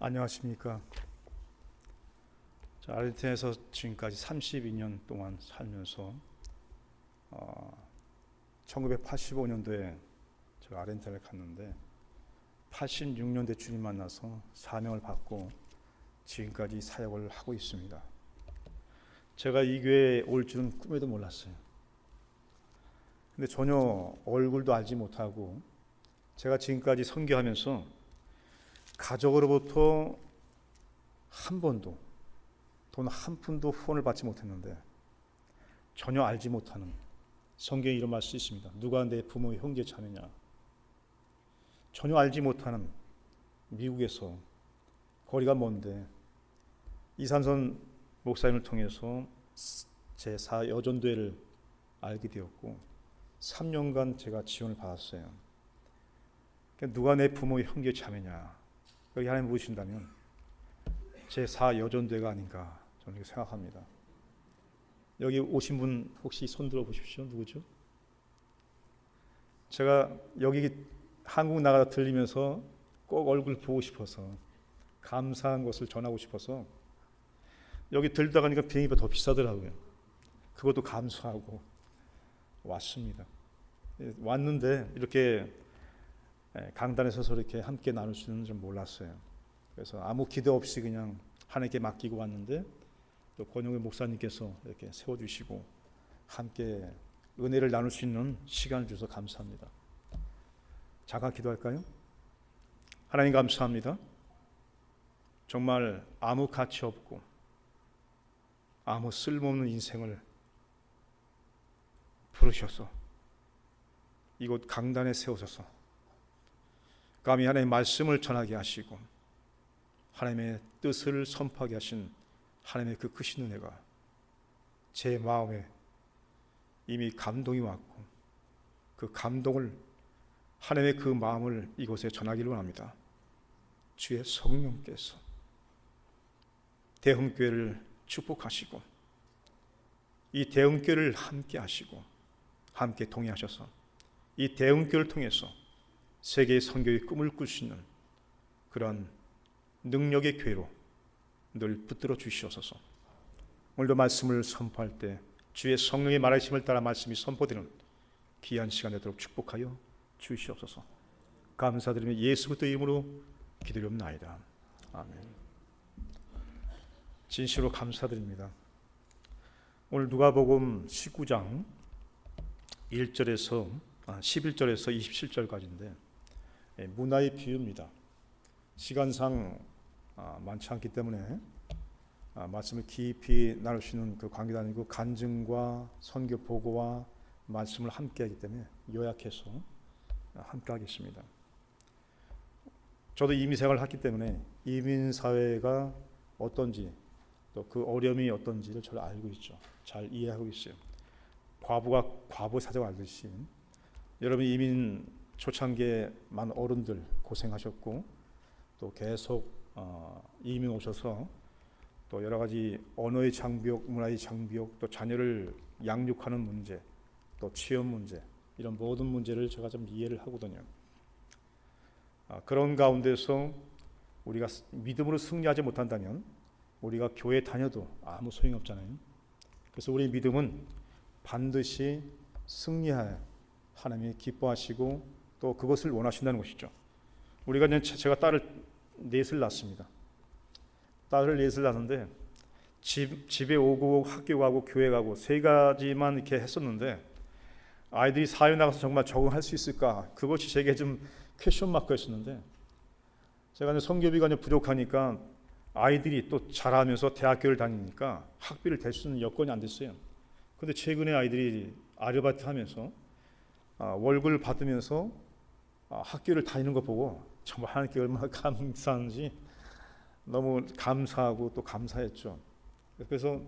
안녕하십니까. 아르헨티나에서 지금까지 32년 동안 살면서 1985년도에 제가 아르헨티나를 갔는데 86년도에 주님 만나서 사명을 받고 지금까지 사역을 하고 있습니다. 제가 이 교회에 올 줄은 꿈에도 몰랐어요. 근데 전혀 얼굴도 알지 못하고 제가 지금까지 선교하면서 가족으로부터 한 번도 돈 한 푼도 후원을 받지 못했는데 전혀 알지 못하는, 성경에 이런 말씀이 있습니다. 누가 내 부모의 형제 자매냐. 전혀 알지 못하는 미국에서 거리가 먼데 이삼선 목사님을 통해서 제4 여전도회를 알게 되었고 3년간 제가 지원을 받았어요. 그러니까 누가 내 부모의 형제 자매냐, 여기 하나님 묻으신다면 제4 여전도회가 아닌가 저는 이렇게 생각합니다. 여기 오신 분 혹시 손 들어 보십시오. 누구죠? 제가 여기 한국 나가다 들리면서 꼭 얼굴 보고 싶어서, 감사한 것을 전하고 싶어서 여기 들다 가니까 비행기가 더 비싸더라고요. 그것도 감수하고 왔습니다. 왔는데 이렇게 강단에 서서 이렇게 함께 나눌 수 있는 줄 몰랐어요. 그래서 아무 기대 없이 그냥 하나님께 맡기고 왔는데 또 권영회 목사님께서 이렇게 세워주시고 함께 은혜를 나눌 수 있는 시간을 주셔서 감사합니다. 잠깐 기도할까요? 하나님 감사합니다. 정말 아무 가치 없고 아무 쓸모없는 인생을 부르셔서 이곳 강단에 세우셔서 감히 하나님의 말씀을 전하게 하시고 하나님의 뜻을 선포하게 하신 하나님의 그 크신 은혜가 제 마음에 이미 감동이 왔고 그 감동을, 하나님의 그 마음을 이곳에 전하기를 원합니다. 주의 성령께서 대흥교회를 축복하시고 이 대흥교회를 함께 하시고 함께 동행하셔서 이 대흥교회를 통해서 세계의 선교의 꿈을 꿀 수 있는 그런 능력의 교회로 늘 붙들어 주시옵소서. 오늘도 말씀을 선포할 때 주의 성령의 말하심을 따라 말씀이 선포되는 귀한 시간 되도록 축복하여 주시옵소서. 감사드리며 예수 그리스도의 이름으로 기도드립나이다. 아멘. 진실로 감사드립니다. 오늘 누가복음 19장 11절에서 27절까지인데 문화의 비유입니다. 시간상 많지 않기 때문에 말씀을 깊이 나눌 수 있는 그 관계도 아니고 간증과 선교 보고와 말씀을 함께 하기 때문에 요약해서 함께 하겠습니다. 저도 이민생활을 했기 때문에 이민사회가 어떤지 또 그 어려움이 어떤지를 잘 알고 있죠. 잘 이해하고 있어요. 과부가 과부 사정을 알듯이 여러분 이민 초창기에 많은 어른들 고생하셨고 또 계속 이민 오셔서 또 여러 가지 언어의 장벽, 문화의 장벽, 또 자녀를 양육하는 문제, 또 취업 문제, 이런 모든 문제를 제가 좀 이해를 하거든요. 그런 가운데서 우리가 믿음으로 승리하지 못한다면 우리가 교회 다녀도 아무 소용이 없잖아요. 그래서 우리의 믿음은 반드시 승리하여 하나님이 기뻐하시고 또 그것을 원하신다는 것이죠. 우리가 제가 딸을 넷을 낳습니다. 딸을 넷을 낳는데 집에 오고 학교 가고 교회 가고 세 가지만 이렇게 했었는데 아이들이 사회 나가서 정말 적응할 수 있을까? 그것이 제게 좀 퀘스천 마크였었는데 제가 성교비가 부족하니까 아이들이 또 자라면서 대학교를 다니니까 학비를 댈 수 있는 여건이 안 됐어요. 그런데 최근에 아이들이 아르바이트 하면서 월급을 받으면서 학교를 다니는 거 보고 정말 하나님께 얼마나 감사한지 너무 감사하고 또 감사했죠. 그래서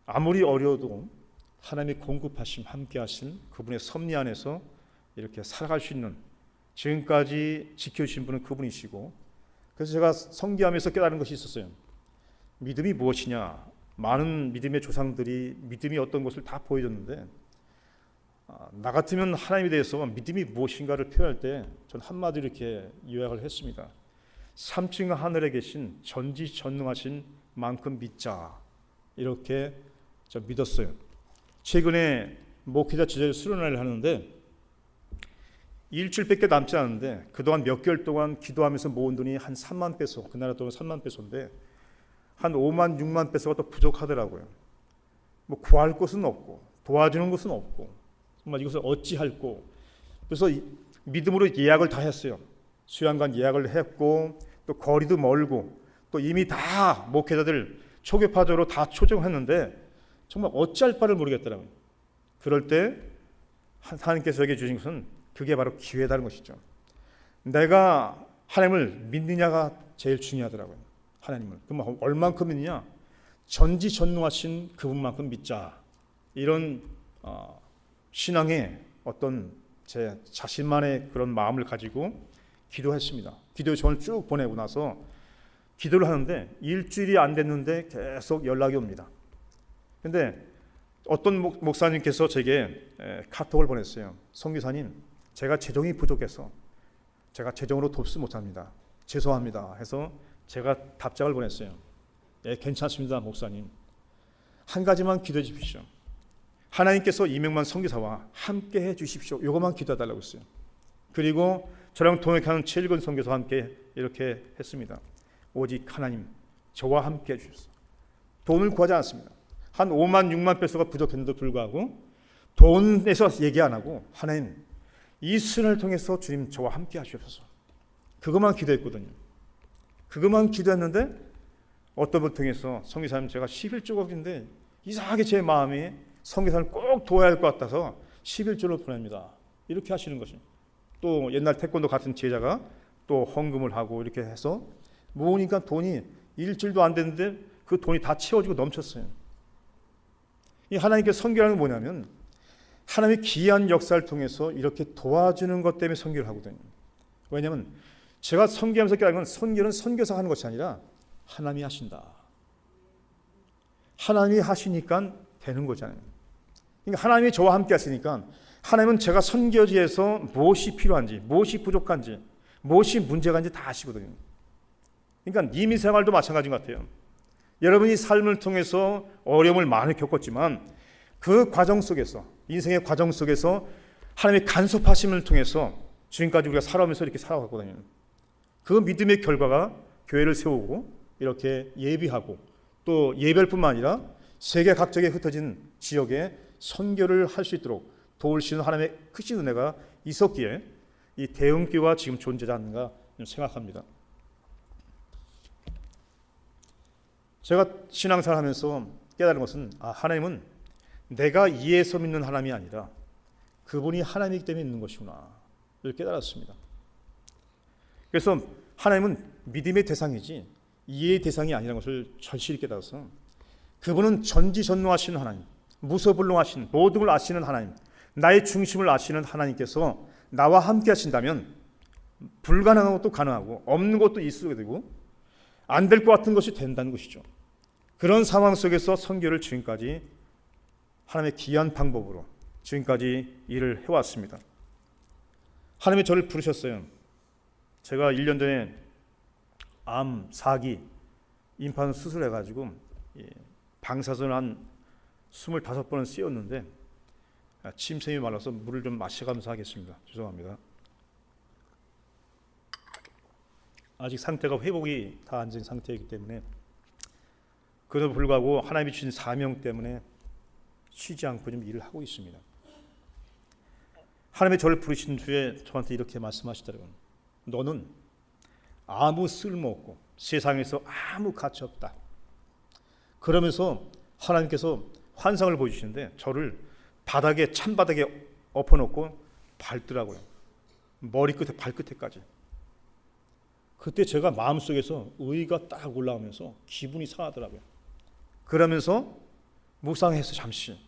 아무리 어려워도 하나님의 공급하심, 함께하신 그분의 섭리 안에서 이렇게 살아갈 수 있는, 지금까지 지켜주신 분은 그분이시고, 그래서 제가 선교하면서 깨달은 것이 있었어요. 믿음이 무엇이냐? 많은 믿음의 조상들이 믿음이 어떤 것을 다 보여줬는데 나 같으면 하나님에 대해서 믿음이 무엇인가를 표현할 때 전 한마디로 이렇게 요약을 했습니다. 3층 하늘에 계신 전지전능하신 만큼 믿자, 이렇게 저 믿었어요. 최근에 목회자 제자 수련회를 하는데 일주일밖에 남지 않은데 그동안 몇 개월 동안 기도하면서 모은 돈이 한 3만 페소, 그 나라 돈은 3만 페소인데 한 5만 6만 페소가 더 부족하더라고요. 뭐 구할 곳은 없고 도와주는 곳은 없고 정말 이것을 어찌할꼬. 그래서 믿음으로 예약을 다 했어요. 수양관 예약을 했고 또 거리도 멀고 또 이미 다 목회자들 초계파적으로 다 초청했는데 정말 어찌할 바를 모르겠더라고요. 그럴 때 하나님께서 에게 주신 것은 그게 바로 기회다는 것이죠. 내가 하나님을 믿느냐가 제일 중요하더라고요. 하나님을. 그럼 얼만큼 믿느냐? 전지전능하신 그분만큼 믿자. 이런 신앙의 어떤 제 자신만의 그런 마음을 가지고 기도했습니다. 기도의 전을 쭉 보내고 나서 기도를 하는데 일주일이 안 됐는데 계속 연락이 옵니다. 근데 어떤 목사님께서 제게 카톡을 보냈어요. 선교사님, 제가 재정이 부족해서 제가 재정으로 돕지 못합니다. 죄송합니다 해서 제가 답장을 보냈어요. 예, 괜찮습니다 목사님. 한 가지만 기도해 주십시오. 하나님께서 이명만 선교사와 함께 해 주십시오. 이것만 기도해 달라고 했어요. 그리고 저랑 동역하는 최일근 선교사와 함께 이렇게 했습니다. 오직 하나님 저와 함께 해 주십시오. 돈을 구하지 않습니다. 한 5만 6만 페소가 부족했는데도 불구하고 돈에서 얘기 안 하고 하나님 이 수련을 통해서 주님 저와 함께 하시옵소서. 그것만 기도했거든요. 그것만 기도했는데 어떤 분을 통해서 선교사님 제가 11조각인데 이상하게 제 마음이 선교사를 꼭 도와야 할 것 같아서 11조를 보냅니다. 이렇게 하시는 것이. 또 옛날 태권도 같은 제자가 또 헌금을 하고 이렇게 해서 모으니까 돈이 일주일도 안 됐는데 그 돈이 다 채워지고 넘쳤어요. 이 하나님께 선교라는 게 뭐냐면 하나님의 기이한 역사를 통해서 이렇게 도와주는 것 때문에 선교를 하거든요. 왜냐하면 제가 선교하면서 깨달은 건 선교는 선교사가 하는 것이 아니라 하나님이 하신다. 하나님이 하시니까 되는 거잖아요. 그러니까 하나님이 저와 함께 하시니까 하나님은 제가 선교지에서 무엇이 필요한지, 무엇이 부족한지, 무엇이 문제가 있는지 다 아시거든요. 그러니까 이민 생활도 마찬가지인 것 같아요. 여러분이 삶을 통해서 어려움을 많이 겪었지만 그 과정 속에서, 인생의 과정 속에서 하나님의 간섭하심을 통해서 지금까지 우리가 살아오면서 이렇게 살아왔거든요. 그 믿음의 결과가 교회를 세우고 이렇게 예비하고 또 예배뿐만 아니라 세계 각지에 흩어진 지역에 선교를 할 수 있도록 도우시는 하나님의 크신 은혜가 있었기에 이 대흥교회가 지금 존재하지 않는가 생각합니다. 제가 신앙생활 하면서 깨달은 것은 하나님은 내가 이해해서 믿는 하나님이 아니라 그분이 하나님이기 때문에 있는 것이구나 를 깨달았습니다. 그래서 하나님은 믿음의 대상이지 이해의 대상이 아니라는 것을 절실히 깨달아서 그분은 전지전능하신 하나님, 무소불능하신 모든 걸 아시는 하나님, 나의 중심을 아시는 하나님께서 나와 함께 하신다면 불가능한 것도 가능하고 없는 것도 있게 되고 안 될 것 같은 것이 된다는 것이죠. 그런 상황 속에서 선교를 지금까지 하나님의 귀한 방법으로 지금까지 일을 해왔습니다. 하나님이 저를 부르셨어요. 제가 1년 전에 암 4기 임판 수술해가지고 방사선 한 25번은 씌웠는데 침샘이 말라서 물을 좀 마셔가면서 하겠습니다. 죄송합니다. 아직 상태가 회복이 다 안 된 상태이기 때문에 그래도 불구하고 하나님이 주신 사명 때문에 쉬지 않고 좀 일을 하고 있습니다. 하나님이 저를 부르신 주에 저한테 이렇게 말씀하시더라고요. 너는 아무 쓸모없고 세상에서 아무 가치 없다. 그러면서 하나님께서 환상을 보여주시는데 저를 바닥에 찬바닥에 엎어놓고 밟더라고요. 머리끝에 발끝에까지. 그때 제가 마음속에서 의가 딱 올라오면서 기분이 상하더라고요. 그러면서 묵상해서 잠시.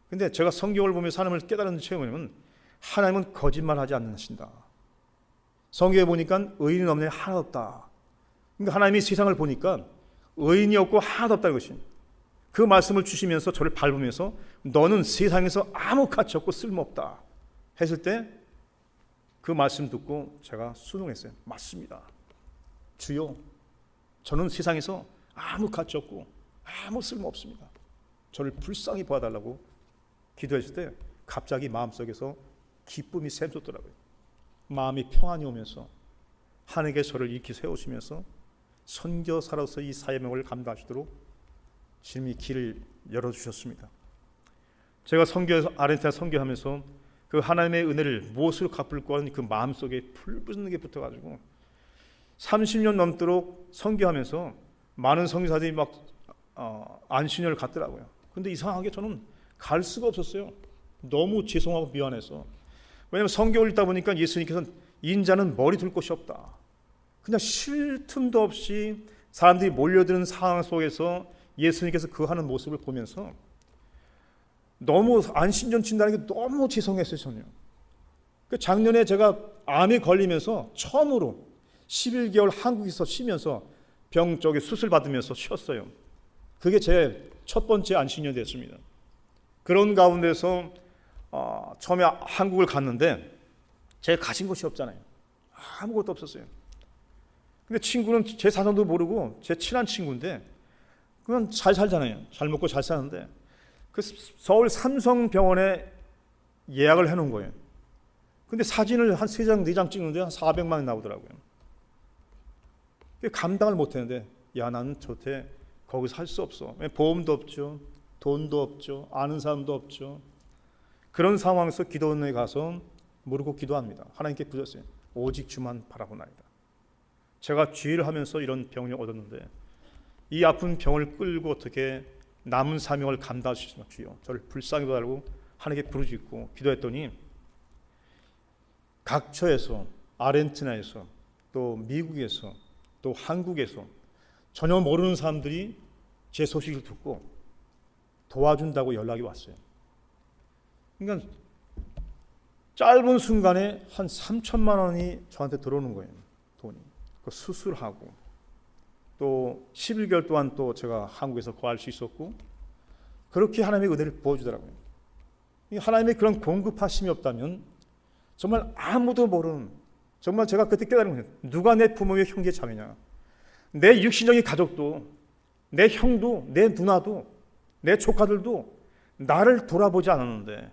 근데 제가 성경을 보면서 하나님을 깨달은 체험은 하나님은 거짓말하지 않으신다. 성경에 보니까 의인은 없네 하나도 없다. 그러니까 하나님이 세상을 보니까 의인이 없고 하나도 없다는 것이. 그 말씀을 주시면서 저를 밟으면서 너는 세상에서 아무 가치 없고 쓸모없다 했을 때 그 말씀 듣고 제가 순응했어요. 맞습니다. 주여, 저는 세상에서 아무 가치 없고 아무 쓸모 없습니다. 저를 불쌍히 봐달라고 기도했을 때 갑자기 마음속에서 기쁨이 샘솟더라고요. 마음이 평안이 오면서 하나님께 저를 일으키 세우시면서 선교사로서 이 사명을 감당하시도록 주님이 길을 열어주셨습니다. 제가 아르헨티나 선교하면서 그 하나님의 은혜를 무엇으로 갚을까 하는 그 마음속에 불붙는 게 붙어가지고 30년 넘도록 선교하면서 많은 선교사들이 막 안식년을 갔더라고요. 근데 이상하게 저는 갈 수가 없었어요. 너무 죄송하고 미안해서. 왜냐하면 선교를 읽다 보니까 예수님께서는 인자는 머리 둘 곳이 없다. 그냥 쉴 틈도 없이 사람들이 몰려드는 상황 속에서 예수님께서 그 하는 모습을 보면서 너무 안신전 친다는 게 너무 죄송했어요. 저는. 작년에 제가 암에 걸리면서 처음으로 11개월 한국에서 쉬면서 병 쪽에 수술 받으면서 쉬었어요. 그게 제 첫 번째 안식년이 됐습니다. 그런 가운데서 처음에 한국을 갔는데 제가 가신 곳이 없잖아요. 아무것도 없었어요. 근데 친구는 제 사정도 모르고 제 친한 친구인데 그냥 잘 살잖아요. 잘 먹고 잘 사는데 그 서울 삼성병원에 예약을 해놓은 거예요. 근데 사진을 한 3장, 4장 찍는데 한 400만 원 나오더라고요. 감당을 못했는데 야, 나는 저태 거기서 할 수 없어. 보험도 없죠. 돈도 없죠. 아는 사람도 없죠. 그런 상황에서 기도원에 가서 모르고 기도합니다. 하나님께 부졌어요. 오직 주만 바라보나이다. 제가 주의를 하면서 이런 병을 얻었는데 이 아픈 병을 끌고 어떻게 남은 사명을 감당할 수 있습니까? 주여, 저를 불쌍히 봐달라고 하나님께 부르짖고 기도했더니 각처에서, 아르헨티나에서, 또 미국에서, 또 한국에서 전혀 모르는 사람들이 제 소식을 듣고 도와준다고 연락이 왔어요. 그러니까 짧은 순간에 한 3천만 원이 저한테 들어오는 거예요. 돈이. 그 수술하고 또 11개월 동안 또 제가 한국에서 거할 수 있었고 그렇게 하나님의 은혜를 부어주더라고요. 하나님의 그런 공급하심이 없다면 정말 아무도 모르는, 정말 제가 그때 깨달은 거예요. 누가 내 부모의 형제 자매냐. 내 육신적인 가족도, 내 형도, 내 누나도, 내 조카들도 나를 돌아보지 않았는데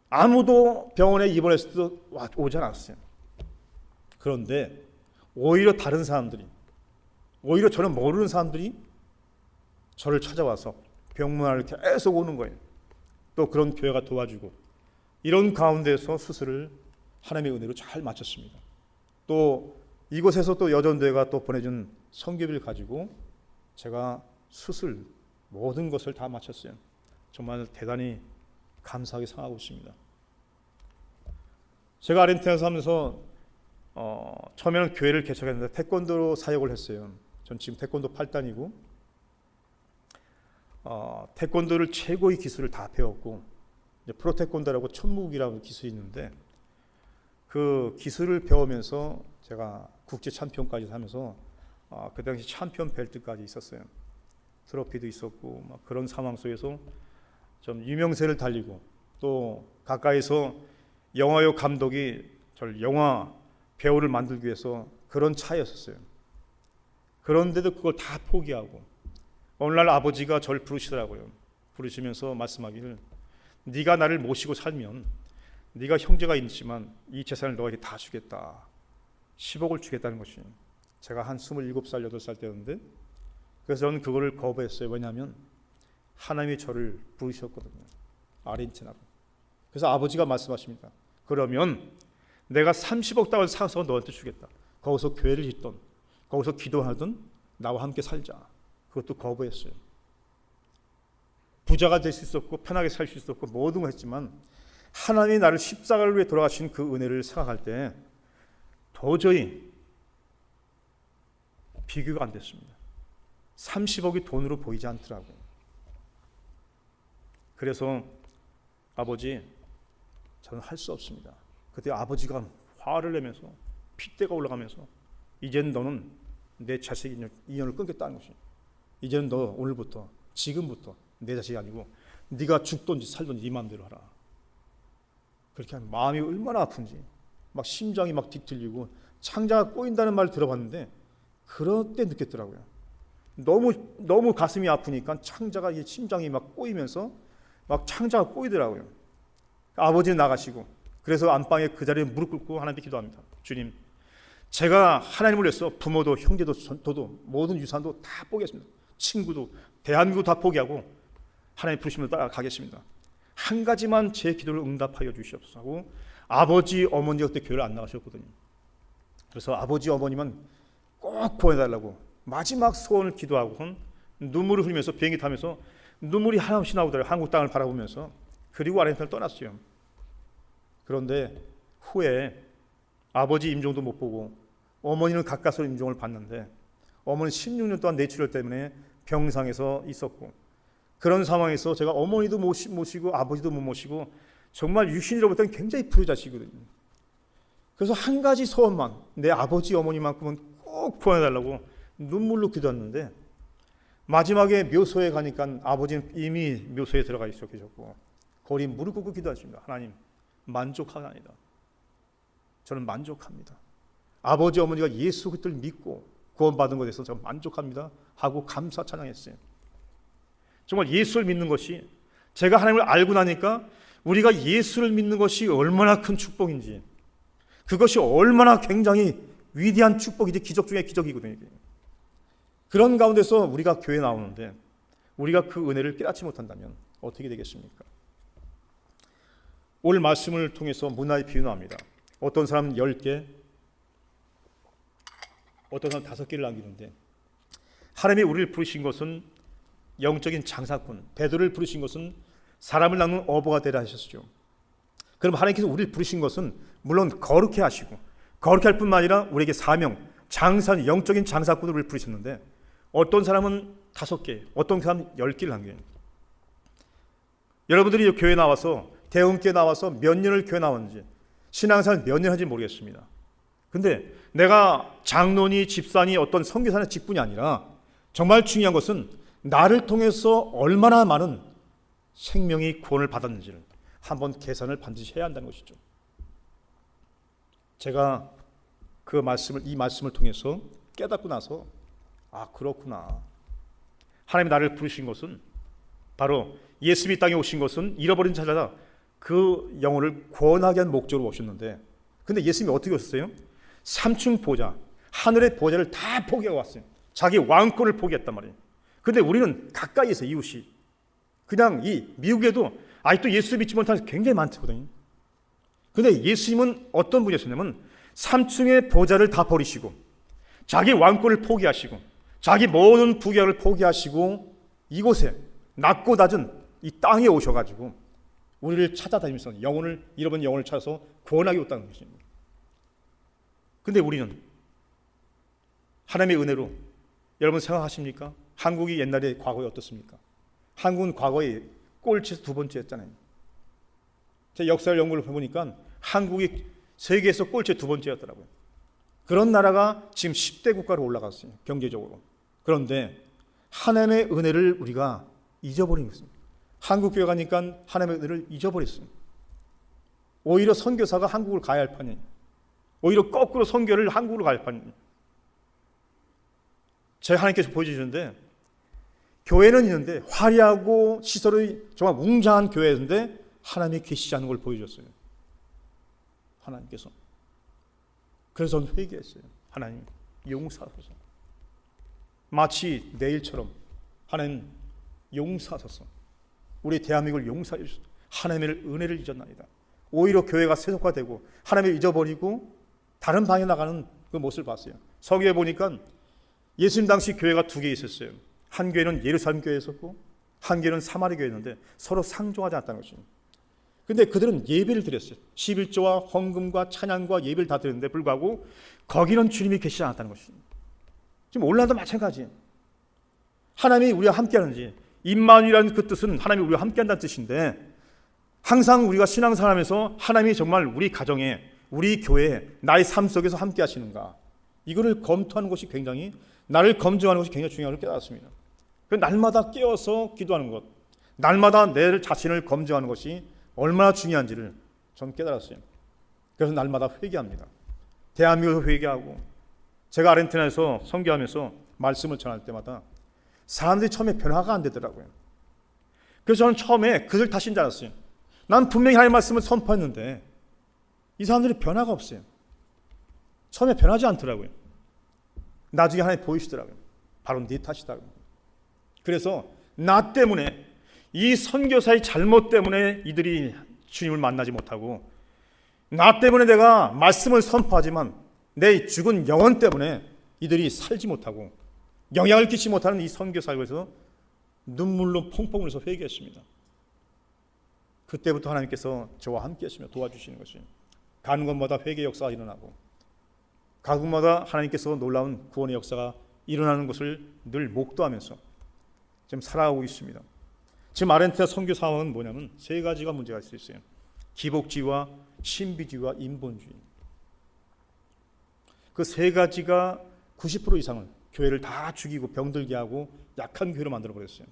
아무도 병원에 입원했을 때도 오지 않았어요. 그런데 오히려 다른 사람들이, 오히려 저는 모르는 사람들이 저를 찾아와서 병문안을 계속 오는 거예요. 또 그런 교회가 도와주고 이런 가운데서 수술을 하나님의 은혜로 잘 마쳤습니다. 또 이곳에서 또 여전대가 또 보내준 선교비를 가지고 제가 수술 모든 것을 다 마쳤어요. 정말 대단히 감사하게 생각하고 있습니다. 제가 아르헨티나에 살면서 처음에는 교회를 개척했는데 태권도로 사역을 했어요. 전 지금 태권도 8단이고 태권도를 최고의 기술을 다 배웠고 이제 프로태권도라고 천무국이라고 기술이 있는데 그 기술을 배우면서 제가 국제 챔피언까지 하면서 그 당시 챔피언 벨트까지 있었어요. 트로피도 있었고 막 그런 상황 속에서 좀 유명세를 달리고 또 가까이서 영화요 감독이 저를 영화 배우를 만들기 위해서 그런 차였었어요. 그런데도 그걸 다 포기하고 오늘날 아버지가 저를 부르시더라고요. 부르시면서 말씀하기를 네가 나를 모시고 살면 네가 형제가 있지만 이 재산을 너에게 다 주겠다. 10억을 주겠다는 것이 제가 한 27살, 8살 때였는데 그래서 저는 그거를 거부했어요. 왜냐하면 하나님이 저를 부르셨거든요. 아르헨티나로. 그래서 아버지가 말씀하십니다. 그러면 내가 30억 달러를 사서 너한테 주겠다. 거기서 교회를 짓던 거기서 기도하던 나와 함께 살자. 그것도 거부했어요. 부자가 될 수 있었고 편하게 살 수 있었고 모든 걸 했지만 하나님이 나를 십자가를 위해 돌아가신 그 은혜를 생각할 때 도저히 비교가 안 됐습니다. 30억이 돈으로 보이지 않더라고요. 그래서 아버지, 저는 할 수 없습니다. 그때 아버지가 화를 내면서 핏대가 올라가면서 이제는 너는 내 자식 인연을 끊겠다는 것이 이제는 너 오늘부터 지금부터 내 자식이 아니고 네가 죽든지 살든지 네 마음대로 하라. 그렇게 하면 마음이 얼마나 아픈지 막 심장이 막 뒤틀리고 창자가 꼬인다는 말을 들어봤는데 그럴 때 느꼈더라고요. 너무 가슴이 아프니까 창자가 심장이 막 꼬이면서 막 창자가 꼬이더라고요. 아버지는 나가시고 그래서 안방에 그 자리에 무릎 꿇고 하나님께 기도합니다. 주님, 제가 하나님을 위해서 부모도 형제도 저도 모든 유산도 다 포기했습니다. 친구도 대한민국 다 포기하고 하나님 부르시면 따라가겠습니다. 한 가지만 제 기도를 응답하여 주시옵소서 하고 아버지 어머니가 그때 교회를 안 나가셨거든요. 그래서 아버지 어머니만 꼭 보내달라고 마지막 소원을 기도하고 눈물을 흘리면서 비행기 타면서 눈물이 하나없이 나오더라고요. 한국 땅을 바라보면서. 그리고 아르헨티나를 떠났어요. 그런데 후에 아버지 임종도 못 보고 어머니는 가까스로 임종을 봤는데 어머니는 16년 동안 뇌출혈 때문에 병상에서 있었고 그런 상황에서 제가 어머니도 모시고 아버지도 못 모시고 정말 유신으로부터는 굉장히 불효자식이거든요. 그래서 한 가지 소원만 내 아버지 어머니만큼은 꼭 구해달라고 눈물로 기도했는데 마지막에 묘소에 가니까 아버지는 이미 묘소에 들어가 있어 계셨고 거리 무릎 꿇고 기도하십니다. 하나님 만족하나이다. 저는 만족합니다. 아버지 어머니가 예수 그리스도를 믿고 구원받은 것에 대해서 저는 만족합니다 하고 감사 찬양했어요. 정말 예수를 믿는 것이 제가 하나님을 알고 나니까 우리가 예수를 믿는 것이 얼마나 큰 축복인지 그것이 얼마나 굉장히 위대한 축복이지 기적 중에 기적이거든요. 그런 가운데서 우리가 교회에 나오는데 우리가 그 은혜를 깨닫지 못한다면 어떻게 되겠습니까? 오늘 말씀을 통해서 문화의 비유 나옵니다. 어떤 사람은 10개, 어떤 사람은 5개를 남기는데 하나님이 우리를 부르신 것은 영적인 장사꾼, 베드로를 부르신 것은 사람을 낳는 어부가 되라 하셨죠. 그럼 하나님께서 우리를 부르신 것은 물론 거룩해 하시고 거룩해 할 뿐만 아니라 우리에게 사명, 장사, 영적인 장사꾼을 부르셨는데 어떤 사람은 5개, 어떤 사람은 10개를 남겨요. 여러분들이 교회 나와서 대음교회 나와서 몇 년을 교회 나왔는지 신앙생활 몇 년 한지 모르겠습니다. 근데 내가 장로니 집사니 어떤 선교사의 직분이 아니라 정말 중요한 것은 나를 통해서 얼마나 많은 생명이 구원을 받았는지를 한번 계산을 반드시 해야 한다는 것이죠. 제가 이 말씀을 통해서 깨닫고 나서 그렇구나. 하나님이 나를 부르신 것은 바로 예수님이 땅에 오신 것은 잃어버린 자라 그 영혼을 구원하게 한 목적으로 오셨는데 근데 예수님이 어떻게 오셨어요? 3층 보좌, 하늘의 보좌를 다 포기하고 왔어요. 자기 왕권을 포기했단 말이에요. 근데 우리는 가까이에서 이웃이 그냥 이 미국에도 아직도 예수 믿지 못하는 사람이 굉장히 많거든요. 근데 예수님은 어떤 분이었냐면 3층의 보좌를 다 버리시고 자기 왕권을 포기하시고 자기 모든 부귀를 포기하시고 이곳에 낮고 낮은 이 땅에 오셔가지고 우리를 찾아다니면서 잃어버린 영혼을 찾아서 구원하게 왔다는 것입니다. 근데 우리는 하나님의 은혜로 여러분 생각하십니까? 한국이 옛날에 과거에 어떻습니까? 한국은 과거에 꼴찌에서 2번째였잖아요. 제 역사를 연구를 해보니까 한국이 세계에서 꼴찌 2번째였더라고요. 그런 나라가 지금 10대 국가로 올라갔어요. 경제적으로. 그런데 하나님의 은혜를 우리가 잊어버린 것입니다. 한국 교회 가니까 하나님의 은혜를 잊어버렸어요. 오히려 선교사가 한국을 가야 할 판이에요. 오히려 거꾸로 선교를 한국으로 가야 할 판이에요. 제가 하나님께서 보여주시는데 교회는 있는데 화려하고 시설이 정말 웅장한 교회인데 하나님이 계시지 않는 걸 보여줬어요. 하나님께서. 그래서 저는 회개했어요. 하나님 용서하소서. 마치 내일처럼 하나님 용서하소서. 우리 대한민국을 용서해 주소서. 하나님의 은혜를 잊었나이다. 오히려 교회가 세속화되고 하나님을 잊어버리고 다른 방에 나가는 그 모습을 봤어요. 성경에 보니까 예수님 당시 교회가 2개 있었어요. 한 교회는 예루살렘 교회에 있었고 한 교회는 사마리 교회였는데 서로 상종하지 않았다는 것입니다. 근데 그들은 예배를 드렸어요. 11조와 헌금과 찬양과 예배를 다 드렸는데 불구하고 거기는 주님이 계시지 않았다는 것입니다. 지금 올라도 마찬가지예요. 하나님이 우리와 함께하는지 임마누엘이라는 그 뜻은 하나님이 우리와 함께한다는 뜻인데 항상 우리가 신앙생활하면서 하나님이 정말 우리 가정에 우리 교회에 나의 삶 속에서 함께 하시는가 이거를 검토하는 것이 굉장히 나를 검증하는 것이 굉장히 중요한 걸 깨달았습니다. 날마다 깨어서 기도하는 것 날마다 내 자신을 검증하는 것이 얼마나 중요한지를 전 깨달았어요. 그래서 날마다 회개합니다. 대한민국에서 회개하고 제가 아르헨티나에서 선교하면서 말씀을 전할 때마다 사람들이 처음에 변화가 안 되더라고요. 그래서 저는 처음에 그들 탓인 줄 알았어요. 난 분명히 하나님의 말씀을 선포했는데 이 사람들이 변화가 없어요. 처음에 변하지 않더라고요. 나중에 하나님 보이시더라고요. 바로 네 탓이다고요. 그래서 나 때문에, 이 선교사의 잘못 때문에 이들이 주님을 만나지 못하고, 나 때문에 내가 말씀을 선포하지만 내 죽은 영혼 때문에 이들이 살지 못하고 영향을 끼치지 못하는 이 선교사에 대해서 눈물로 펑펑 울어서 회개했습니다. 그때부터 하나님께서 저와 함께 하시며 도와주시는 것이, 가는 곳마다 회개 역사가 일어나고 가는 곳마다 하나님께서 놀라운 구원의 역사가 일어나는 것을 늘 목도하면서 지금 살아가고 있습니다. 지금 아르헨티나 선교 상황은 뭐냐면 세 가지가 문제가 있을 수 있어요. 기복주의와 신비주의와 인본주의. 그 세 가지가 90% 이상을 교회를 다 죽이고 병들게 하고 약한 교회로 만들어 버렸어요.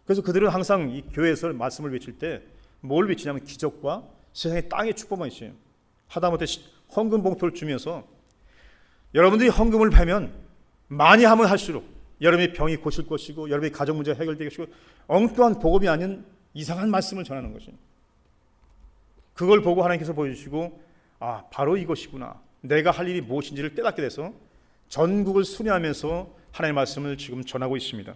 그래서 그들은 항상 이 교회에서 말씀을 외칠 때 뭘 외치냐면 기적과 세상의 땅의 축복만 있어요. 하다못해 헌금 봉투를 주면서 여러분들이 헌금을 하면 많이 하면 할수록 여러분의 병이 고칠 것이고 여러분의 가정 문제가 해결될 것이고, 엉뚱한 복음이 아닌 이상한 말씀을 전하는 것이에요. 그걸 보고 하나님께서 보여주시고, 아, 바로 이것이구나, 내가 할 일이 무엇인지를 깨닫게 돼서 전국을 순회하면서 하나님의 말씀을 지금 전하고 있습니다.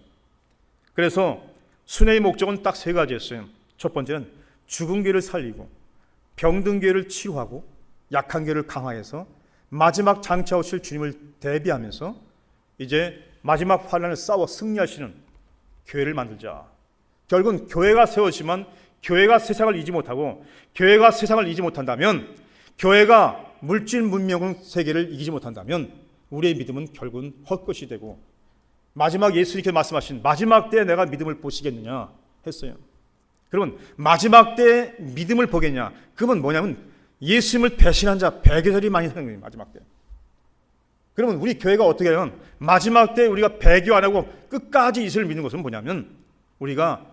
그래서 순회의 목적은 딱 세 가지였어요. 첫 번째는 죽은 교회를 살리고 병든 교회를 치유하고 약한 교회를 강화해서 마지막 장차 오실 주님을 대비하면서 이제 마지막 환난을 싸워 승리하시는 교회를 만들자. 결국은 교회가 세워지만 교회가 세상을 이기지 못하고, 교회가 세상을 이기지 못한다면, 교회가 물질 문명 세계를 이기지 못한다면 우리의 믿음은 결국은 헛것이 되고, 마지막 예수님께서 말씀하신 마지막 때에 내가 믿음을 보시겠느냐 했어요. 그러면 마지막 때 믿음을 보겠냐, 그건 뭐냐면 예수님을 배신한 자 배교절이 많이 하는 거예요. 마지막 때. 그러면 우리 교회가 어떻게 하면 마지막 때 우리가 배교 안 하고 끝까지 예수를 믿는 것은 뭐냐면, 우리가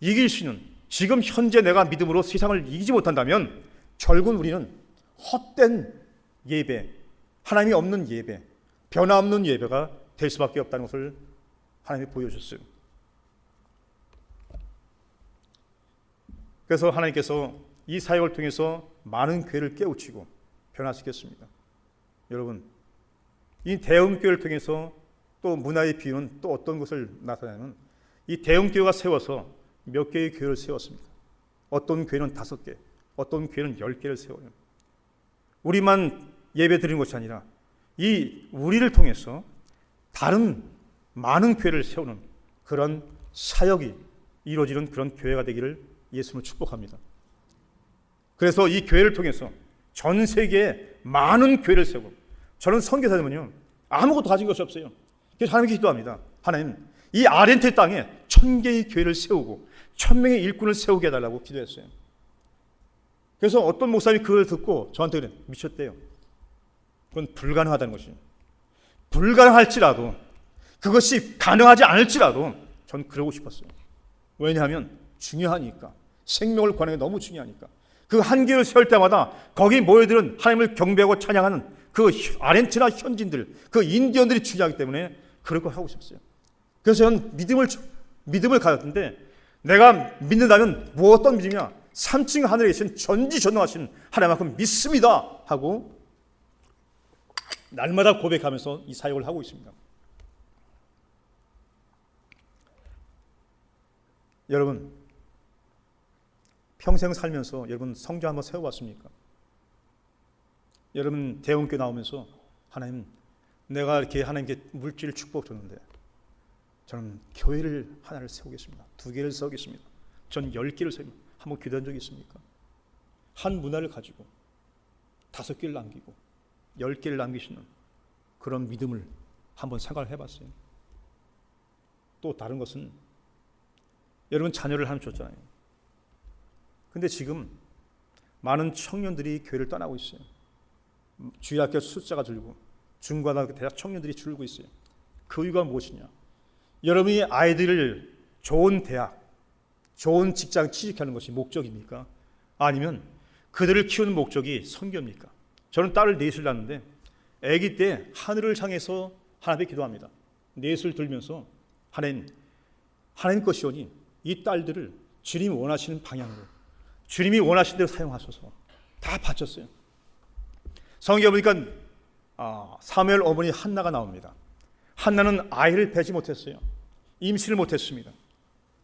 이길 수 있는, 지금 현재 내가 믿음으로 세상을 이기지 못한다면 결국은 우리는 헛된 예배, 하나님이 없는 예배, 변화없는 예배가 될 수밖에 없다는 것을 하나님이 보여줬어요. 그래서 하나님께서 이 사역을 통해서 많은 교회를 깨우치고 변화시켰습니다. 여러분, 이 대형교회를 통해서 또 문화의 비유는 또 어떤 것을 나타내냐면, 이 대형교회가 세워서 몇 개의 교회를 세웠습니다. 어떤 교회는 5개, 어떤 교회는 10개를 세워요. 우리만 예배 드리는 것이 아니라 이 우리를 통해서 다른 많은 교회를 세우는 그런 사역이 이루어지는 그런 교회가 되기를 예수님을 축복합니다. 그래서 이 교회를 통해서 전 세계에 많은 교회를 세우고, 저는 선교사님은요 아무것도 가진 것이 없어요. 그래서 하나님께 기도합니다. 하나님, 이 아르헨티나 땅에 1000개의 교회를 세우고 1000명의 일꾼을 세우게 해달라고 기도했어요. 그래서 어떤 목사님이 그걸 듣고 저한테 그래, 미쳤대요. 그건 불가능하다는 것이에요. 불가능할지라도, 그것이 가능하지 않을지라도 전 그러고 싶었어요. 왜냐하면 중요하니까, 생명을 구하는 게 너무 중요하니까. 그 한 교회를 세울 때마다 거기 모여드는 하나님을 경배하고 찬양하는 그 아르헨티나 현지인들, 그 인디언들이 중요하기 때문에 그럴 걸 하고 싶었어요. 그래서 저는 믿음을 가졌는데, 내가 믿는다면 뭐 어떤 믿음이냐, 3층 하늘에 계신 전지전능하신 하나님만큼 믿습니다 하고 날마다 고백하면서 이 사역을 하고 있습니다. 여러분, 평생 살면서 여러분 성전 한번 세워봤습니까? 여러분 대원교회 나오면서, 하나님, 내가 이렇게 하나님께 물질 축복 줬는데 저는 교회를 하나를 세우겠습니다. 2개를 세우겠습니다. 전 10개를 세우겠습니다. 한번 기도한 적이 있습니까? 한 문화를 가지고 5개를 남기고 10개를 남기시는 그런 믿음을 한번 생각을 해봤어요. 또 다른 것은, 여러분 자녀를 하나님 줬잖아요. 근데 지금 많은 청년들이 교회를 떠나고 있어요. 주일학교 숫자가 줄고 중고등학교 대학 청년들이 줄고 있어요. 그 이유가 무엇이냐? 여러분이 아이들을 좋은 대학, 좋은 직장 취직하는 것이 목적입니까? 아니면 그들을 키우는 목적이 선교입니까? 저는 딸을 4을 낳았는데 아기 때 하늘을 향해서 하나님께 기도합니다. 넷을 들면서 하나님 것이오니 이 딸들을 주님이 원하시는 방향으로, 주님이 원하시는 대로 사용하소서. 다 바쳤어요. 성경에 보니까 사무엘 어머니 한나가 나옵니다. 한나는 아이를 뵈지 못했어요. 임신을 못했습니다.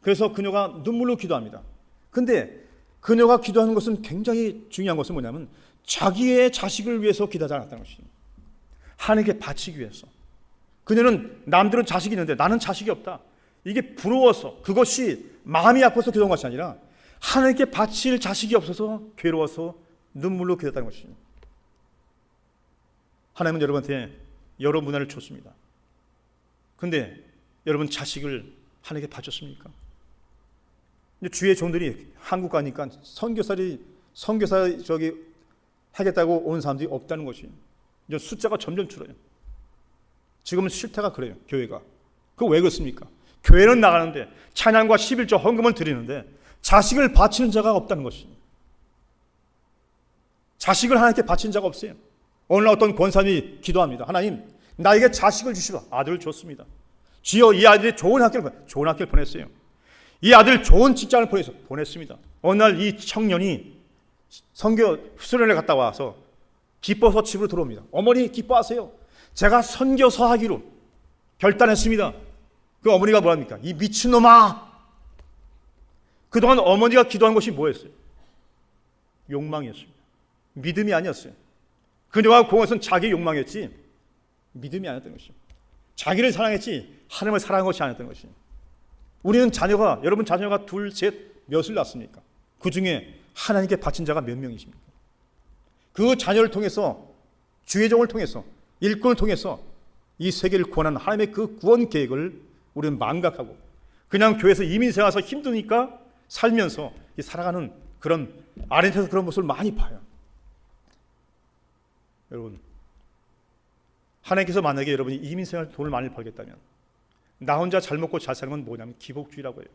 그래서 그녀가 눈물로 기도합니다. 근데 그녀가 기도하는 것은 굉장히 중요한 것은 뭐냐면 자기의 자식을 위해서 기도하지 않았다는 것입니다. 하나님께 바치기 위해서. 그녀는 남들은 자식이 있는데 나는 자식이 없다. 이게 부러워서, 그것이 마음이 아파서 기도한 것이 아니라 하나님께 바칠 자식이 없어서 괴로워서 눈물로 기도했다는 것입니다. 하나님은 여러분한테 여러 문화를 줬습니다. 근데 여러분 자식을 하나님께 바쳤습니까? 주의 종들이 한국 가니까 선교사 하겠다고 온 사람들이 없다는 것이 이제 숫자가 점점 줄어요. 지금은 실태가 그래요. 교회가. 그거 왜 그렇습니까? 교회는 나가는데 찬양과 11조 헌금을 드리는데 자식을 바치는 자가 없다는 것입니다. 자식을 하나님께 바친 자가 없어요. 어느 날 어떤 권사님이 기도합니다. 하나님, 나에게 자식을 주시라. 아들을 줬습니다. 주여, 이 아들이 좋은 학교를 보냈어요. 이 아들 좋은 직장을 보냈습니다. 어느 날 이 청년이 선교 수련회 갔다 와서 기뻐서 집으로 들어옵니다. 어머니 기뻐하세요. 제가 선교사 하기로 결단했습니다. 그 어머니가 뭐합니까? 이 미친놈아. 그동안 어머니가 기도한 것이 뭐였어요? 욕망이었습니다. 믿음이 아니었어요. 그녀가 공헌은 자기 욕망이었지 믿음이 아니었던 것입니다. 자기를 사랑했지 하나님을 사랑한 것이 아니었던 것입니다. 우리는 여러분 자녀가 둘, 셋, 몇을 낳습니까? 그 중에 하나님께 바친 자가 몇 명이십니까? 그 자녀를 통해서, 주의 종을 통해서, 일꾼을 통해서 이 세계를 구원하는 하나님의 그 구원 계획을 우리는 망각하고 그냥 교회에서 이민생 와서 힘드니까 살면서 살아가는 그런 아르헨티나에서 그런 모습을 많이 봐요. 여러분, 하나님께서 만약에 여러분이 이민생활 돈을 많이 벌겠다면 나 혼자 잘 먹고 잘 사는 건 뭐냐면 기복주의라고 해요.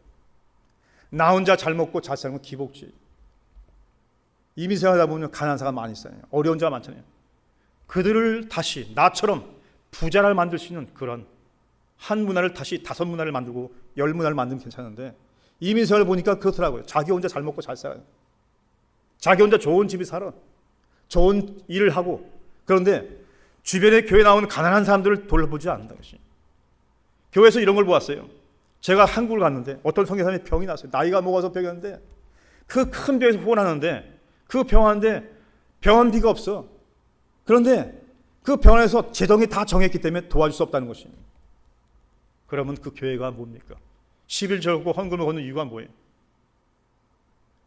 나 혼자 잘 먹고 잘 사는 건 기복주의. 이민생활 하다 보면 가난한 사람 많이 있어요. 어려운 자가 많잖아요. 그들을 다시 나처럼 부자를 만들 수 있는 그런 한 문화를 다시 5문화를 만들고 10문화를 만들면 괜찮은데 이민생활을 보니까 그렇더라고요. 자기 혼자 잘 먹고 잘 살아요. 자기 혼자 좋은 집에 살아. 좋은 일을 하고. 그런데 주변에 교회 나오는 가난한 사람들을 돌보지 않는다는 것이. 교회에서 이런 걸 보았어요. 제가 한국을 갔는데 어떤 선교사님이 병이 났어요. 나이가 먹어서 병이 났는데 그 큰 병에서 후원하는데 그 병원인데 병원비가 없어. 그런데 그 병원에서 재정이 다 정했기 때문에 도와줄 수 없다는 것입니다. 그러면 그 교회가 뭡니까? 11절고 헌금을 걷는 이유가 뭐예요?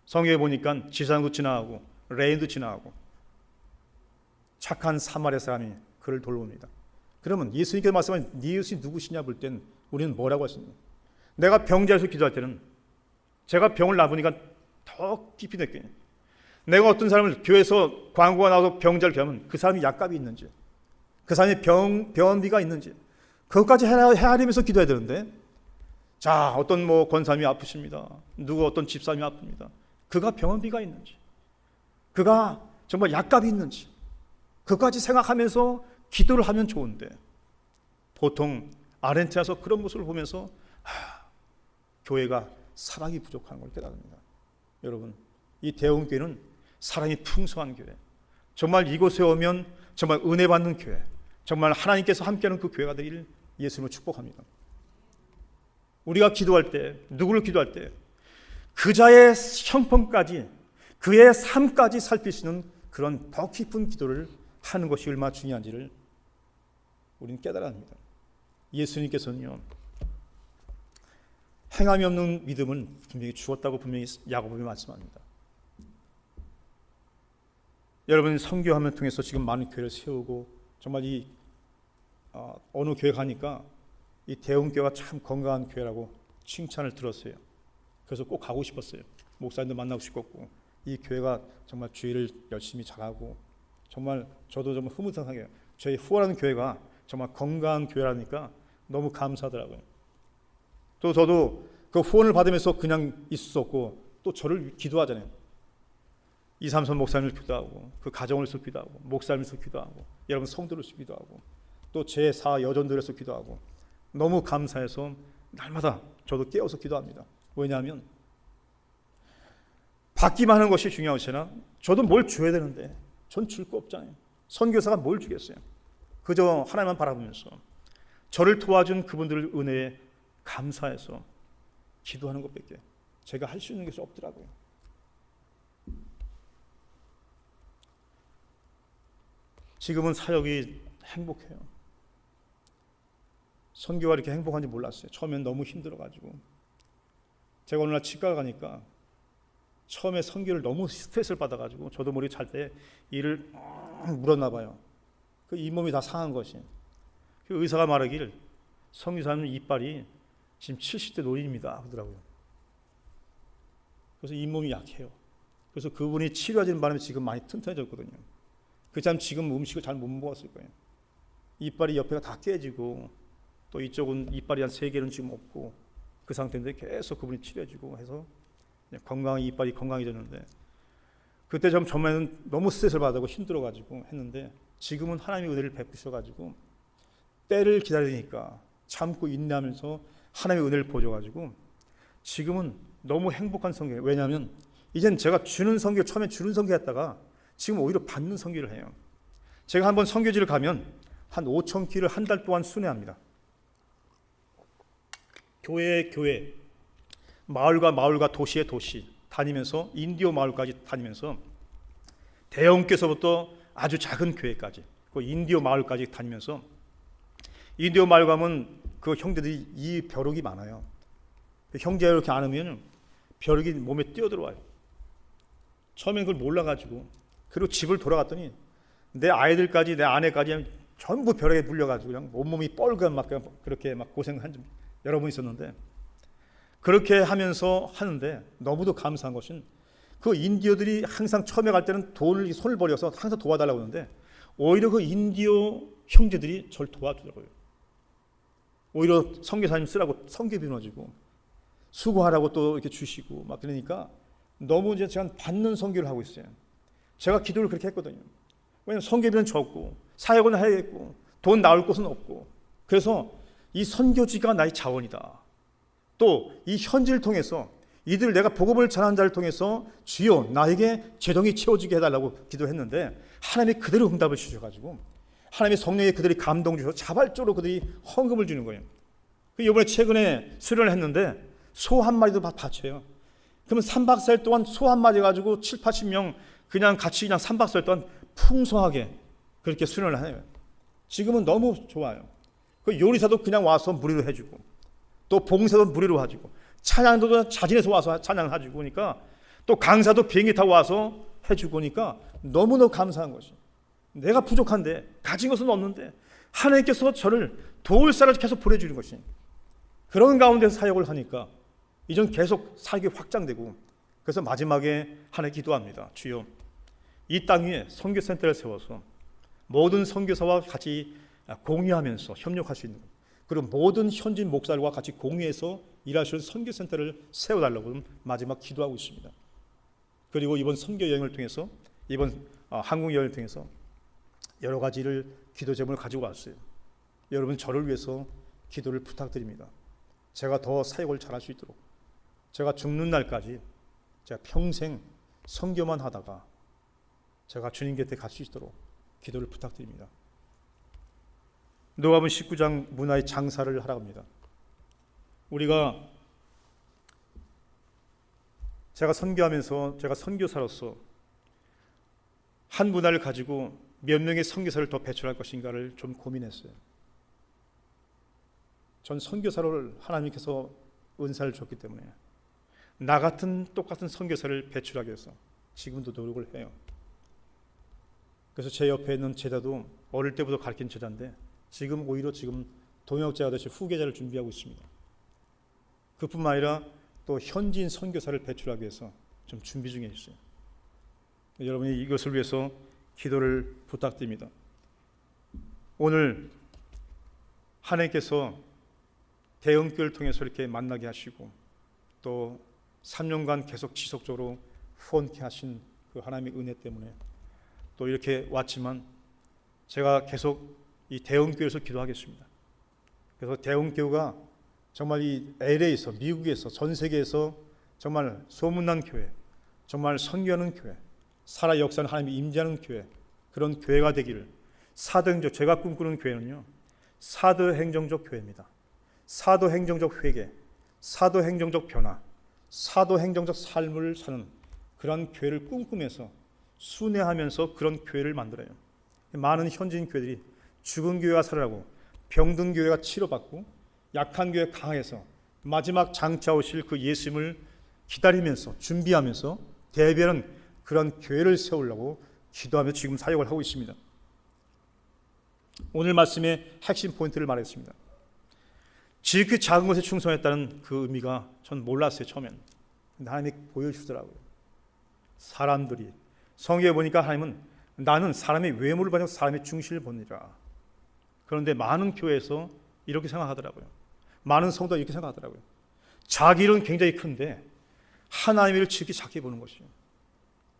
성경에 보니까 지상도 지나가고 레인도 지나가고 착한 사마리아 사람이 그를 돌봅니다. 그러면 예수님께서 말씀하신 네 이웃이 누구시냐 볼 땐 우리는 뭐라고 했습니까? 내가 병자에서 기도할 때는 제가 병을 나보니까 더 깊이 느껴요. 내가 어떤 사람을 교회에서 광고가 나와서 병자를 병하면 그 사람이 약값이 있는지, 그 사람이 병원비가 있는지 그것까지 헤아리면서 기도해야 되는데, 자, 어떤 권사님이 아프십니다. 누구 어떤 집사님이 아픕니다. 그가 병원비가 있는지, 그가 정말 약값이 있는지 그것까지 생각하면서 기도를 하면 좋은데, 보통 아르헨티나에서 그런 모습을 보면서 교회가 사랑이 부족한 걸 깨닫습니다. 여러분, 이 대원교회는 사랑이 풍성한 교회, 정말 이곳에 오면 정말 은혜 받는 교회, 정말 하나님께서 함께하는 그 교회가 되기를 예수님을 축복합니다. 우리가 기도할 때, 누구를 기도할 때 그자의 형편까지, 그의 삶까지 살피시는 그런 더 깊은 기도를 하는 것이 얼마나 중요한지를 우리는 깨달아야 합니다. 예수님께서는요, 행함이 없는 믿음은 분명히 주었다고 분명히 야고보에 말씀합니다. 여러분, 선교하면 통해서 지금 많은 교회를 세우고 정말 어느 교회 가니까 이 대웅교회가 참 건강한 교회라고 칭찬을 들었어요. 그래서 꼭 가고 싶었어요. 목사님도 만나고 싶었고, 이 교회가 정말 주일을 열심히 잘하고, 정말 저도 좀 흐뭇하게 저희 후원하는 교회가 정말 건강한 교회라니까 너무 감사하더라고요. 또 저도 그 후원을 받으면서 그냥 있을 수 없고 또 저를 기도하잖아요. 이삼선 목사님을 기도하고 그 가정을 위해서 기도하고 목사님을 위해서 기도하고 여러분 성도를 위해서 기도하고 또 제4 여전들을 위해서 기도하고 너무 감사해서 날마다 저도 깨어서 기도합니다. 왜냐하면 받기만 하는 것이 중요하시나 저도 뭘 줘야 되는데 전 줄 거 없잖아요. 선교사가 뭘 주겠어요. 그저 하나님만 바라보면서 저를 도와준 그분들 은혜에 감사해서 기도하는 것밖에 제가 할 수 있는 것이 없더라고요. 지금은 사역이 행복해요. 선교가 이렇게 행복한지 몰랐어요. 처음엔 너무 힘들어가지고 제가 어느 날 치과 가니까 처음에 선교를 너무 스트레스를 받아가지고 저도 모르게 잘 때 이를 물었나 봐요. 그 잇몸이 다 상한 것이. 그 의사가 말하길 선교사님 이빨이 지금 70대 노인입니다 하더라고요. 그래서 잇몸이 약해요. 그래서 그분이 치료하지는 바람에 지금 많이 튼튼해졌거든요. 그 사람 지금 음식을 잘 못 먹었을 거예요. 이빨이 옆에가 다 깨지고 또 이쪽은 이빨이 한 3개는 지금 없고 그 상태인데 계속 그분이 치료해주고 해서 건강한 이빨이 건강해졌는데 그때 좀 처음에는 너무 스트레스를 받고 힘들어가지고 했는데 지금은 하나님의 은혜를 베푸셔가지고 때를 기다리니까 참고 인내하면서 하나님의 은혜를 보여가지고 지금은 너무 행복한 성교예요. 왜냐하면 이젠 제가 주는 성교 처음에 주는 성교했다가 지금 오히려 받는 성교를 해요. 제가 한번 성교지를 가면 한 5,000끼를 한 달 동안 순회합니다. 교회에 교회, 마을과 마을과 도시에 도시 다니면서 인디오 마을까지 다니면서 대형교회서부터 아주 작은 교회까지 그 인디오 마을까지 다니면서 인디오 마을 가면 그 형제들이 이 벼룩이 많아요. 그 형제가 이렇게 안으면 벼룩이 몸에 뛰어들어와요. 처음엔 그걸 몰라가지고 그리고 집을 돌아갔더니 내 아이들까지 내 아내까지 전부 벼룩에 물려가지고 그냥 온몸이 뻘건 막 그렇게 막 고생한 적 여러 번 있었는데 그렇게 하면서 하는데 너무도 감사한 것은 그 인디오들이 항상 처음에 갈 때는 손을 벌여서 항상 도와달라고 하는데 오히려 그 인디오 형제들이 저를 도와주더라고요. 오히려 선교사님 쓰라고 선교비 넣어주고 수고하라고 또 이렇게 주시고 막 그러니까 너무 이제 제가 받는 선교를 하고 있어요. 제가 기도를 그렇게 했거든요. 왜냐하면 선교비는 적고 사역은 해야겠고 돈 나올 곳은 없고 그래서 이 선교지가 나의 자원이다. 또 이 현지를 통해서 이들 내가 복음을 전하는 자를 통해서 주여 나에게 재정이 채워지게 해달라고 기도했는데 하나님이 그대로 응답을 주셔가지고 하나님의 성령에 그들이 감동 주셔서 자발적으로 그들이 헌금을 주는 거예요. 이번에 최근에 수련을 했는데 소 한 마리도 바쳐요. 그러면 3박 4일 동안 소 한 마리 가지고 7, 80명 그냥 같이 그냥 3박 4일 동안 풍성하게 그렇게 수련을 해요. 지금은 너무 좋아요. 그 요리사도 그냥 와서 무료로 해주고 또 봉사도 무료로 해주고 찬양도 자진해서 와서 찬양을 해주고 그러니까 또 강사도 비행기 타고 와서 해주고 그러니까 너무너무 감사한 것이 내가 부족한데 가진 것은 없는데 하나님께서 저를 도울 사람을 계속 보내주는 것이 그런 가운데서 사역을 하니까 이전 계속 사역이 확장되고 그래서 마지막에 하나님 기도합니다. 주여 이 땅 위에 선교센터를 세워서 모든 선교사와 같이 공유하면서 협력할 수 있는 그리고 모든 현지 목사들과 같이 공유해서 일할 수 있는 선교센터를 세워달라고 마지막 기도하고 있습니다. 그리고 이번 선교 여행을 통해서 이번 한국 여행을 통해서 여러 가지를 기도 제목을 가지고 왔어요. 여러분 저를 위해서 기도를 부탁드립니다. 제가 더 사역을 잘할 수 있도록 제가 죽는 날까지 제가 평생 선교만 하다가 제가 주님 곁에 갈 수 있도록 기도를 부탁드립니다. 누가복음 19장 문화의 장사를 하라고 합니다. 우리가 제가 선교하면서 제가 선교사로서 한 문화를 가지고 몇 명의 선교사를 더 배출할 것인가를 좀 고민했어요. 전 선교사를 하나님께서 은사를 줬기 때문에 나 같은 똑같은 선교사를 배출하기 위해서 지금도 노력을 해요. 그래서 제 옆에 있는 제자도 어릴 때부터 가르친 제자인데 지금 오히려 동역자가 되시 후계자를 준비하고 있습니다. 그뿐만 아니라 또 현지인 선교사를 배출하기 위해서 좀 준비 중에 있어요. 여러분이 이것을 위해서 기도를 부탁드립니다. 오늘 하나님께서 대형교회를 통해서 이렇게 만나게 하시고 또 3년간 계속 지속적으로 후원케 하신 그 하나님의 은혜 때문에 또 이렇게 왔지만 제가 계속 이 대형교회에서 기도하겠습니다. 그래서 대형교회가 정말 이 LA에서, 미국에서, 전 세계에서 정말 소문난 교회, 정말 선교하는 교회, 살아 역사는 하나님이 임재하는 교회, 그런 교회가 되기를. 사도행정, 제가 꿈꾸는 교회는요, 사도행정적 교회입니다. 사도행정적 회개, 사도행정적 변화, 사도행정적 삶을 사는 그런 교회를 꿈꾸면서 순회하면서 그런 교회를 만들어요. 많은 현지인 교회들이 죽은 교회가 살아나고 병든 교회가 치료받고 약한 교회 강해서 마지막 장차 오실 그 예수님을 기다리면서 준비하면서 대비하는 그런 교회를 세우려고 기도하며 지금 사역을 하고 있습니다. 오늘 말씀의 핵심 포인트를 말했습니다. 지극히 작은 것에 충성했다는 그 의미가 전 몰랐어요, 처음엔. 근데 하나님이 보여주더라고요. 사람들이 성경에 보니까 하나님은 나는 사람의 외모를 보지 않고 사람의 중심을 보느니라. 그런데 많은 교회에서 이렇게 생각하더라고요. 많은 성도가 이렇게 생각하더라고요. 자기 일은 굉장히 큰데 하나님의 일을 지극히 작게 보는 것이에요.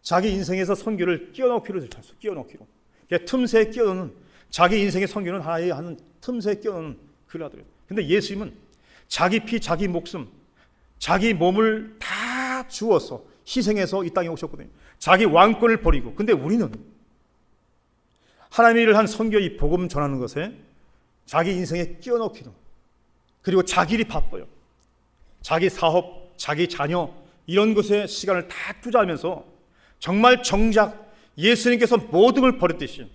자기 인생에서 선교를 끼워넣기로 들쳤어. 끼워넣기로. 틈새에 끼워넣는, 자기 인생의 선교는 하나의 하는 틈새에 끼워넣는 그를 하더라고요. 근데 예수님은 자기 피, 자기 목숨, 자기 몸을 다 주어서 희생해서 이 땅에 오셨거든요. 자기 왕권을 버리고. 근데 우리는 하나님의 일을 한 선교, 이 복음 전하는 것에 자기 인생에 끼워넣기로, 그리고 자기 일이 바빠요. 자기 사업, 자기 자녀 이런 것에 시간을 다 투자하면서 정말 정작 예수님께서 모든 걸 버렸듯이,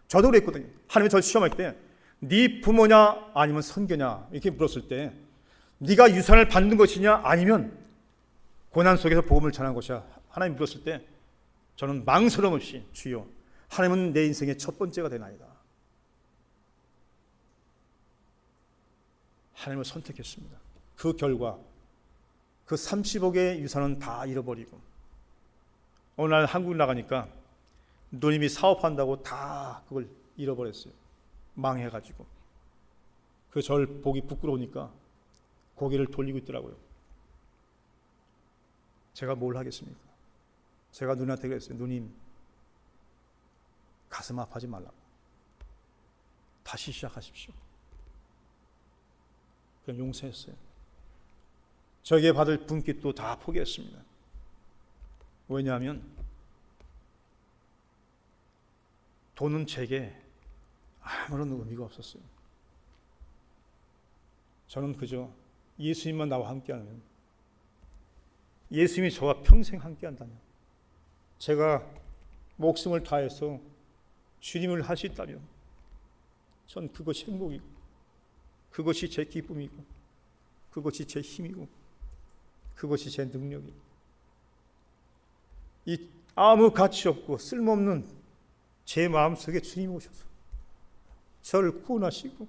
저도 그랬거든요. 하나님이 저를 시험할 때 네 부모냐 아니면 선교냐 이렇게 물었을 때 네가 유산을 받는 것이냐 아니면 고난 속에서 복음을 전하는 것이야 하나님 물었을 때 저는 망설임 없이 주여 하나님은 내 인생의 첫 번째가 되나이다. 하나님을 선택했습니다. 그 결과 그 30억의 유산은 다 잃어버리고 어느 날 한국 나가니까 누님이 사업한다고 다 그걸 잃어버렸어요. 망해가지고. 그 절 보기 부끄러우니까 고개를 돌리고 있더라고요. 제가 뭘 하겠습니까? 제가 누나한테 그랬어요. 누님, 가슴 아파하지 말라고. 다시 시작하십시오. 그럼 용서했어요. 저에게 받을 분깃도 다 포기했습니다. 왜냐하면 돈은 제게 아무런 의미가 없었어요. 저는 그저 예수님만 나와 함께하면, 예수님이 저와 평생 함께한다면, 제가 목숨을 다해서 주님을 할 수 있다면 전 그것이 행복이고 그것이 제 기쁨이고 그것이 제 힘이고 그것이 제 능력이고, 이 아무 가치 없고 쓸모없는 제 마음속에 주님이 오셔서 저를 구원하시고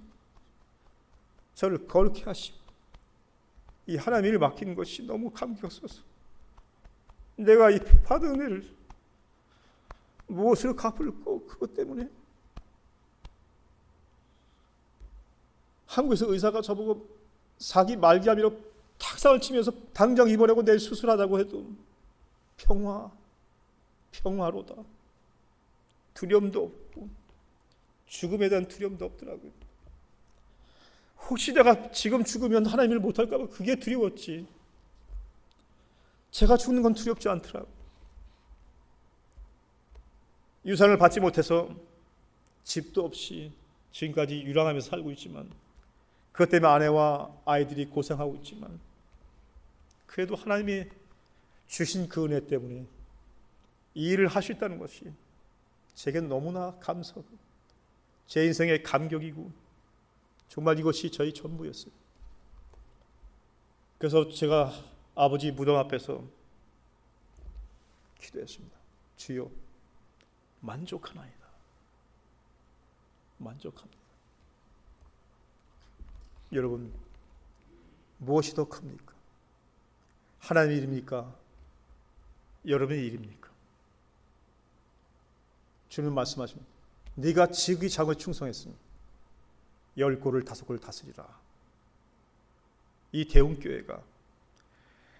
저를 거룩해 하시고 이 하나님의 일을 맡기는 것이 너무 감격스러워서 내가 이 받은 은혜를 무엇으로 갚을까? 그것 때문에 한국에서 의사가 저보고 사기 말기암이라고 탁상을 치면서 당장 입원하고 내일 수술하자고 해도 평화로다. 두려움도 없고 죽음에 대한 두려움도 없더라고요. 혹시 내가 지금 죽으면 하나님 일 못할까 봐 그게 두려웠지. 제가 죽는 건 두렵지 않더라고요. 유산을 받지 못해서 집도 없이 지금까지 유랑하면서 살고 있지만, 그것 때문에 아내와 아이들이 고생하고 있지만, 그래도 하나님이 주신 그 은혜 때문에 이 일을 할 수 있다는 것이 제게는 너무나 감사하고 제 인생의 감격이고 정말 이것이 저희 전부였어요. 그래서 제가 아버지 무덤 앞에서 기도했습니다. 주여, 만족하나이다. 만족합니다. 여러분, 무엇이 더 큽니까? 하나님의 일입니까? 여러분의 일입니까? 주님 말씀하십니다. 네가 지극히 작은 것에 충성했으니 10골을 5골을 다스리라. 이 대웅교회가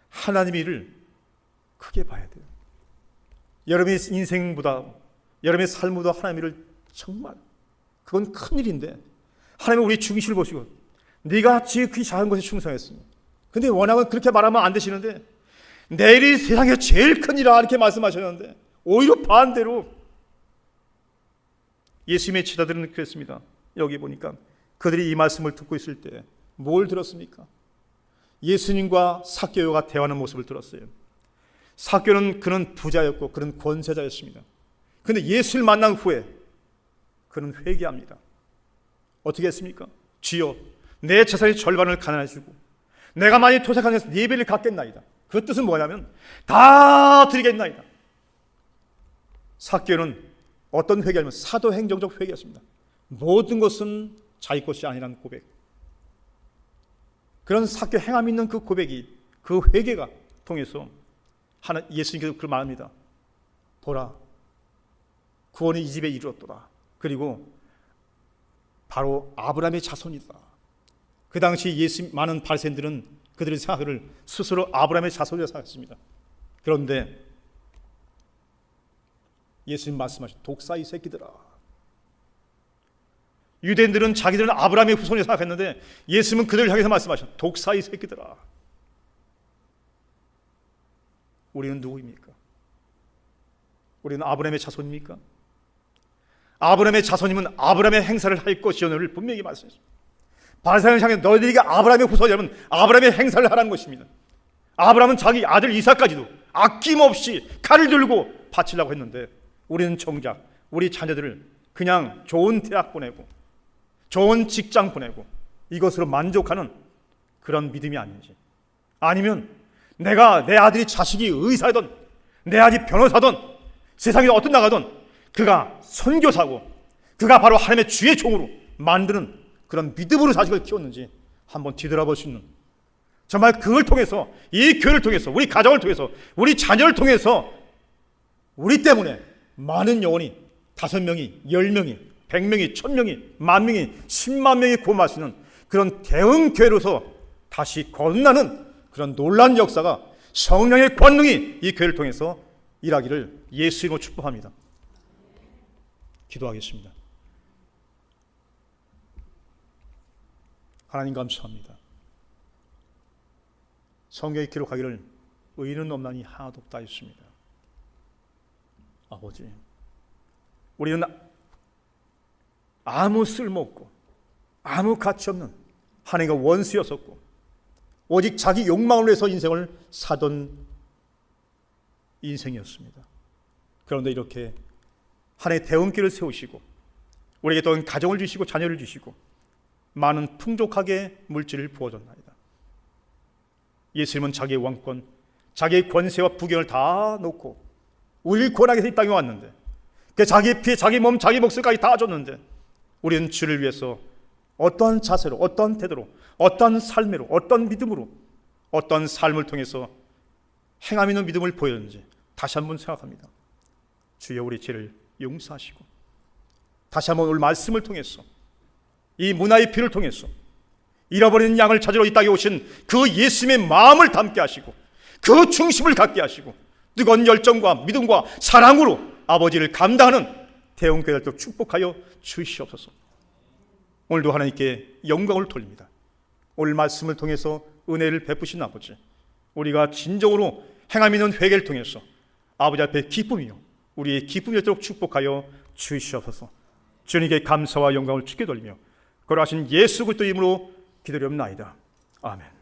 하나님의 일을 크게 봐야 돼요. 여러분의 인생보다, 여러분의 삶보다 하나님을 정말 그건 큰일인데, 하나님은 우리 중심을 보시고 네가 지극히 작은 것에 충성했으니, 근데 워낙은 그렇게 말하면 안 되시는데 내일이 세상에 제일 큰일이라 이렇게 말씀하셨는데, 오히려 반대로 예수님의 제자들은 그랬습니다. 여기 보니까 그들이 이 말씀을 듣고 있을 때 뭘 들었습니까? 예수님과 삭개오가 대화하는 모습을 들었어요. 삭개오는 그는 부자였고 그는 권세자였습니다. 그런데 예수를 만난 후에 그는 회개합니다. 어떻게 했습니까? 주여, 내 재산의 절반을 가난해 주고 내가 많이 토색하면서 4배를 갚겠나이다. 그 뜻은 뭐냐면 다 드리겠나이다. 삭개오는 어떤 회개냐면 사도행정적 회개였습니다. 모든 것은 자기 것이 아니라는 고백. 그런 삭개오 행함 있는 그 고백이, 그 회개가 통해서 예수님께서 그걸 말합니다. 보라, 구원이 이 집에 이르렀도다. 그리고 바로 아브라함의 자손이다. 그 당시 많은 바리새인들은 그들의 생각을 스스로 아브라함의 자손이라고 생각했습니다. 그런데 예수님 말씀하신 독사 이 새끼들아. 유대인들은 자기들은 아브라함의 후손이라고 생각했는데 예수님은 그들을 향해서 말씀하신 독사 이 새끼들아. 우리는 누구입니까? 우리는 아브라함의 자손입니까? 아브라함의 자손이면 아브라함의 행사를 할 것이오늘 분명히 말씀했습니다. 바리새인을 향해 너희들이 아브라함의 후손이라면 아브라함의 행사를 하라는 것입니다. 아브라함은 자기 아들 이삭까지도 아낌없이 칼을 들고 바치려고 했는데, 우리는 정작 우리 자녀들을 그냥 좋은 대학 보내고 좋은 직장 보내고 이것으로 만족하는 그런 믿음이 아닌지, 아니면 내가 내 아들이 자식이 의사든 내 아들이 변호사든 세상에 어떤 나가든 그가 선교사고 그가 바로 하나님의 주의 종으로 만드는 그런 믿음으로 자식을 키웠는지 한번 뒤돌아볼 수 있는, 정말 그걸 통해서, 이 교회를 통해서, 우리 가정을 통해서, 우리 자녀를 통해서 우리 때문에 많은 영혼이 5명이, 10명이, 100명이, 1000명이, 10,000명이, 10만 명이 구원할 수 있는 그런 대응 교회로서 다시 거듭나는 그런 놀라운 역사가, 성령의 권능이 이 교회를 통해서 일하기를 예수님으로 축복합니다. 기도하겠습니다. 하나님 감사합니다. 성경에 기록하기를 의인은 없나니 하나도 없다 했습니다. 아버지, 우리는 아무 쓸모없고 아무 가치 없는 하나님과 원수였었고 오직 자기 욕망을 위해서 인생을 사던 인생이었습니다. 그런데 이렇게 하나님의 대응길을 세우시고 우리에게 또 가정을 주시고 자녀를 주시고 많은 풍족하게 물질을 부어줬나이다. 예수님은 자기의 왕권, 자기의 권세와 부경을 다 놓고 우리를 구원하기 위해서 이 땅에 왔는데, 그 자기의 피, 자기 몸, 자기 목숨까지 다 줬는데, 우리는 주를 위해서 어떠한 자세로, 어떠한 태도로, 어떠한 삶으로, 어떠한 믿음으로, 어떠한 삶을 통해서 행함 있는 믿음을 보였는지 다시 한번 생각합니다. 주여, 우리 죄를 용서하시고 다시 한번 오늘 말씀을 통해서, 이 문화의 피를 통해서 잃어버린 양을 찾으러 이 땅에 오신 그 예수님의 마음을 담게 하시고 그 중심을 갖게 하시고 뜨거운 열정과 믿음과 사랑으로 아버지를 감당하는 대형교회를 축복하여 주시옵소서. 오늘도 하나님께 영광을 돌립니다. 오늘 말씀을 통해서 은혜를 베푸신 아버지, 우리가 진정으로 행함 있는 회개를 통해서 아버지 앞에 기쁨이요 우리의 기쁨이 되도록 축복하여 주시옵소서. 주님께 감사와 영광을 주께 돌리며 거룩하신 예수 그리스도 이름으로 기도드리옵나이다. 아멘.